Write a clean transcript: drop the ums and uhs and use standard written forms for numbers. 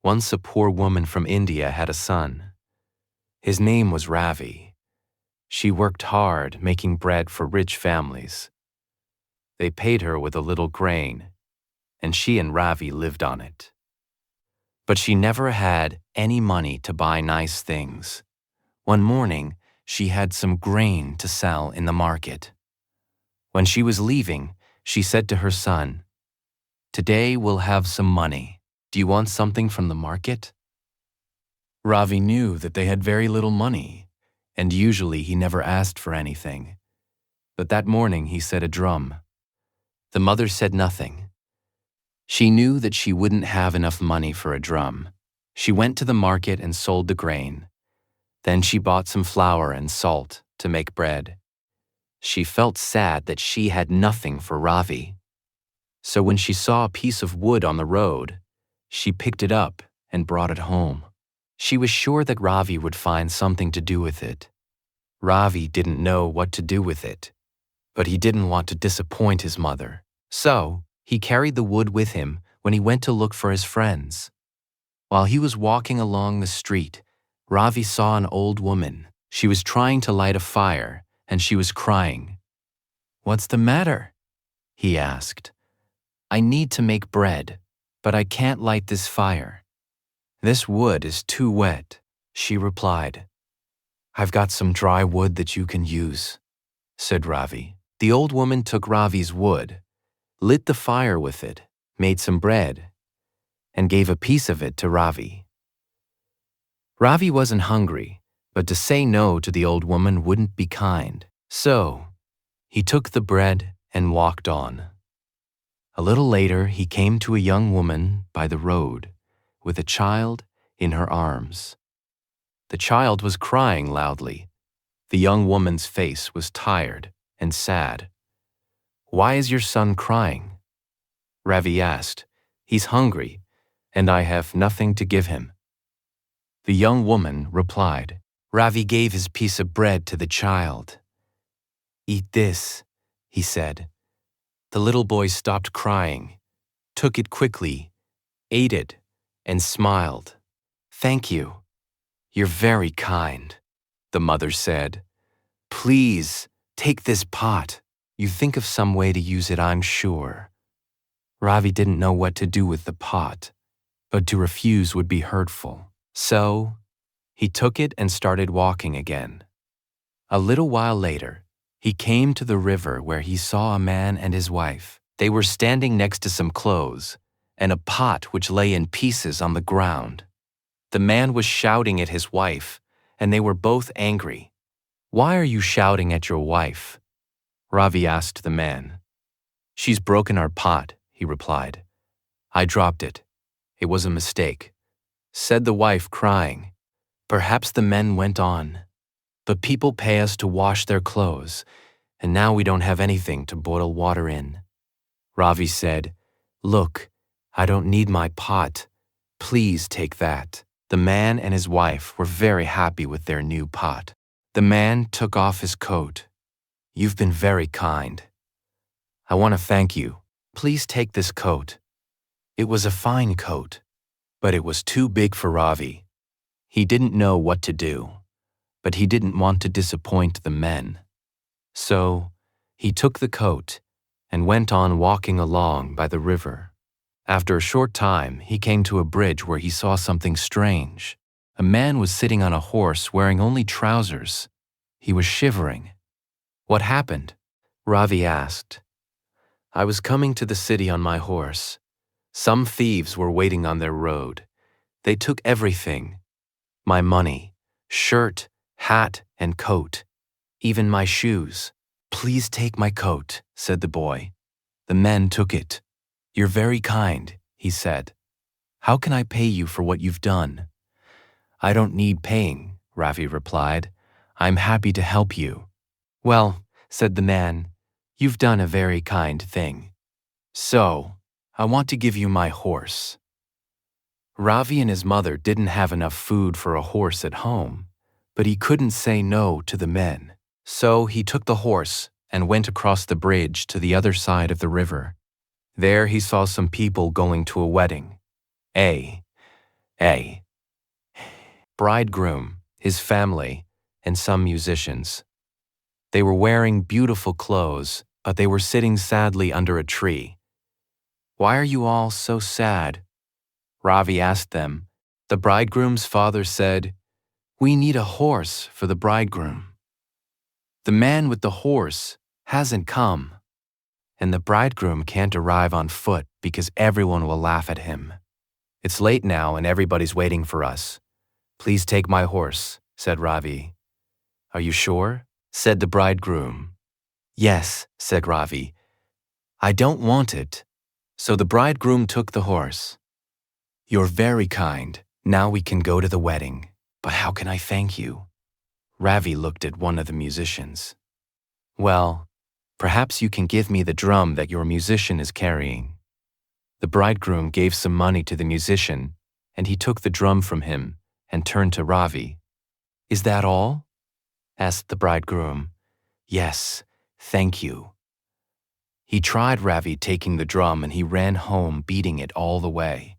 Once a poor woman from India had a son. His name was Ravi. She worked hard making bread for rich families. They paid her with a little grain, and she and Ravi lived on it. But she never had any money to buy nice things. One morning, she had some grain to sell in the market. When she was leaving, she said to her son, "Today we'll have some money. Do you want something from the market?" Ravi knew that they had very little money, and usually he never asked for anything. But that morning he set a drum. The mother said nothing. She knew that she wouldn't have enough money for a drum. She went to the market and sold the grain. Then she bought some flour and salt to make bread. She felt sad that she had nothing for Ravi. So when she saw a piece of wood on the road, she picked it up and brought it home. She was sure that Ravi would find something to do with it. Ravi didn't know what to do with it, but he didn't want to disappoint his mother. So he carried the wood with him when he went to look for his friends. While he was walking along the street, Ravi saw an old woman. She was trying to light a fire, and she was crying. "What's the matter?" he asked. "I need to make bread, but I can't light this fire." "This wood is too wet," she replied. "I've got some dry wood that you can use," said Ravi. The old woman took Ravi's wood, lit the fire with it, made some bread, and gave a piece of it to Ravi. Ravi wasn't hungry, but to say no to the old woman wouldn't be kind. So he took the bread and walked on. A little later, he came to a young woman by the road with a child in her arms. The child was crying loudly. The young woman's face was tired and sad. "Why is your son crying?" Ravi asked. "He's hungry, and I have nothing to give him." The young woman replied. Ravi gave his piece of bread to the child. "Eat this," he said. The little boy stopped crying, took it quickly, ate it, and smiled. "Thank you. You're very kind," the mother said. "Please, take this pot. You think of some way to use it, I'm sure." Ravi didn't know what to do with the pot, but to refuse would be hurtful. So he took it and started walking again. A little while later, he came to the river where he saw a man and his wife. They were standing next to some clothes and a pot which lay in pieces on the ground. The man was shouting at his wife, and they were both angry. "Why are you shouting at your wife?" Ravi asked the man. "She's broken our pot," he replied. "I dropped it. It was a mistake," said the wife, crying. Perhaps the men went on. "But people pay us to wash their clothes, and now we don't have anything to boil water in." Ravi said, "Look, I don't need my pot. Please take that." The man and his wife were very happy with their new pot. The man took off his coat. "You've been very kind. I want to thank you. Please take this coat." It was a fine coat, but it was too big for Ravi. He didn't know what to do, but he didn't want to disappoint the men. So he took the coat and went on walking along by the river. After a short time, he came to a bridge where he saw something strange. A man was sitting on a horse wearing only trousers. He was shivering. "What happened?" Ravi asked. "I was coming to the city on my horse. Some thieves were waiting on their road. They took everything: my money, shirt, hat, and coat, even my shoes." "Please take my coat," said the boy. The men took it. "You're very kind," he said. "How can I pay you for what you've done?" "I don't need paying," Ravi replied. "I'm happy to help you." "Well," said the man, "you've done a very kind thing. So, I want to give you my horse." Ravi and his mother didn't have enough food for a horse at home, but he couldn't say no to the men. So he took the horse and went across the bridge to the other side of the river. There he saw some people going to a wedding. A. Bridegroom, his family, and some musicians. They were wearing beautiful clothes, but they were sitting sadly under a tree. "Why are you all so sad?" Ravi asked them. The bridegroom's father said, "We need a horse for the bridegroom. The man with the horse hasn't come, and the bridegroom can't arrive on foot because everyone will laugh at him. It's late now and everybody's waiting for us. Please take my horse," said Ravi. "Are you sure?" said the bridegroom. "Yes," said Ravi. "I don't want it." So the bridegroom took the horse. "You're very kind. Now we can go to the wedding. But how can I thank you?" Ravi looked at one of the musicians. "Well, perhaps you can give me the drum that your musician is carrying." The bridegroom gave some money to the musician, and he took the drum from him and turned to Ravi. "Is that all?" asked the bridegroom. "Yes, thank you." He tried Ravi taking the drum and he ran home beating it all the way.